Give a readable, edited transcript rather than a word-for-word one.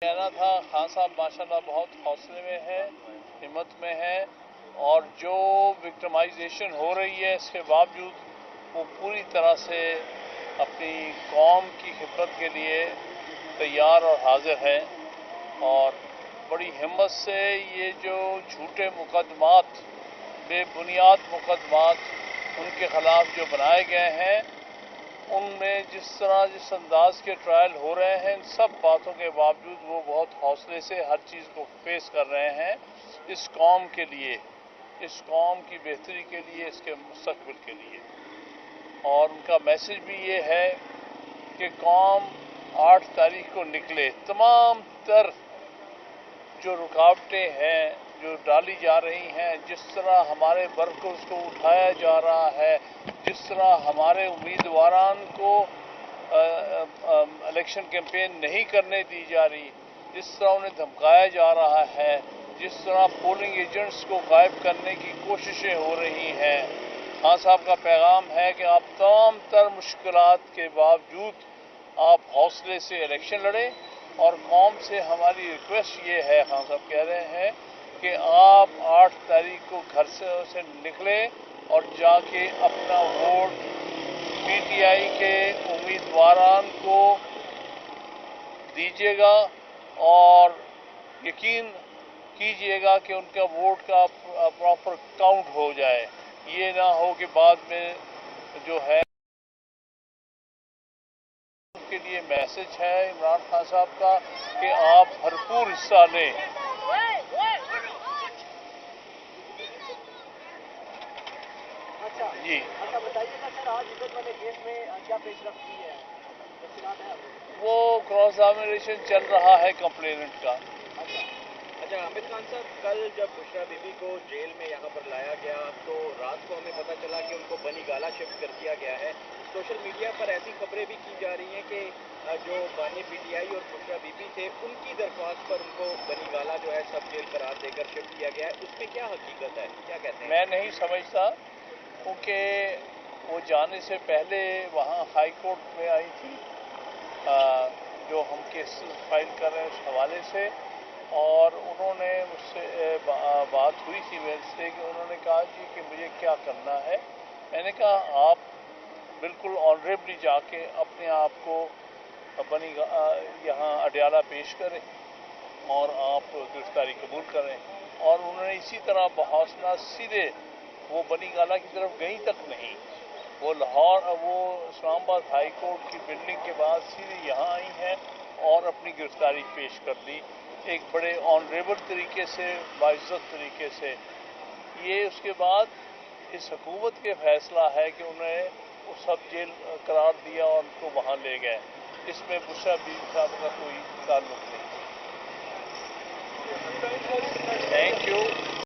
कहना था, खान साहब माशाल्लाह बहुत हौसले में है, हिम्मत में है, और जो विक्टिमाइजेशन हो रही है इसके बावजूद वो पूरी तरह से अपनी कौम की खिदमत के लिए तैयार और हाजिर है। और बड़ी हिम्मत से ये जो झूठे मुकदमात, बेबुनियाद मुकदमात उनके खिलाफ जो बनाए गए हैं, उनमें जिस अंदाज के ट्रायल हो रहे हैं, इन सब बातों के बावजूद वो बहुत हौसले से हर चीज़ को फेस कर रहे हैं, इस कौम के लिए, इस कौम की बेहतरी के लिए, इसके मुस्तकबिल के लिए। और उनका मैसेज भी ये है कि कौम 8 तारीख को निकले, तमाम तर जो रुकावटें हैं जो डाली जा रही हैं, जिस तरह हमारे वर्कर्स को उठाया जा रहा है, जिस तरह हमारे उम्मीदवारान को इलेक्शन कैंपेन नहीं करने दी जा रही, जिस तरह उन्हें धमकाया जा रहा है, जिस तरह पोलिंग एजेंट्स को गायब करने की कोशिशें हो रही हैं, खान साहब का पैगाम है कि आप तमाम तर मुश्किलात के बावजूद आप हौसले से इलेक्शन लड़ें। और कौम से हमारी रिक्वेस्ट ये है, खान साहब कह रहे हैं कि आप 8 तारीख को घर से निकलें और जाके अपना वोट पीटीआई के उम्मीदवारान को दीजिएगा और यकीन कीजिएगा कि उनका वोट का प्रॉपर काउंट हो जाए। ये ना हो कि बाद में जो है के लिए मैसेज है इमरान खान साहब का कि आप भरपूर हिस्सा लें। जी बताइएगा सर, आज इधर वाले केस में क्या पेशरफ्त की है? वो क्रॉस एग्जामिनेशन चल रहा है कंप्लेनेंट का। अच्छा हामिद खान साहब, कल जब बुशरा बीबी को जेल में यहाँ पर लाया गया तो रात को हमें पता चला कि उनको बनी गाला शिफ्ट कर दिया गया है। सोशल मीडिया पर ऐसी खबरें भी की जा रही हैं कि जो बानी पीटीआई और बुशरा बीबी थे उनकी दरख्वास्त पर उनको बनी गाला जो है सब जेल करार देकर शिफ्ट किया गया है। उसमें क्या हकीकत है, क्या कहते हैं? मैं नहीं समझता, क्योंकि वो जाने से पहले वहाँ हाई कोर्ट में आई थी, जो हम केस फाइल कर रहे हैं उस हवाले से, और उन्होंने मुझसे बात हुई थी मेरे से कि उन्होंने कहा जी कि मुझे क्या करना है। मैंने कहा आप बिल्कुल ऑनरेबली जाके अपने आप को बनी यहाँ अडयाला पेश करें और आप गिरफ्तारी कबूल करें। और उन्होंने इसी तरह बहौसला सीधे वो बनी गाला की तरफ गई तक नहीं, वो इस्लामाबाद हाई कोर्ट की बिल्डिंग के बाद सीधे यहाँ आई हैं और अपनी गिरफ्तारी पेश कर दी, एक बड़े ऑनरेबल तरीके से, बाइज्जत तरीके से। ये उसके बाद इस हुकूमत के फैसला है कि उन्हें वो सब जेल करार दिया और उनको वहाँ ले गए। इसमें बुशरा बीबी साहब का कोई ताल्लुक नहीं। Thank you.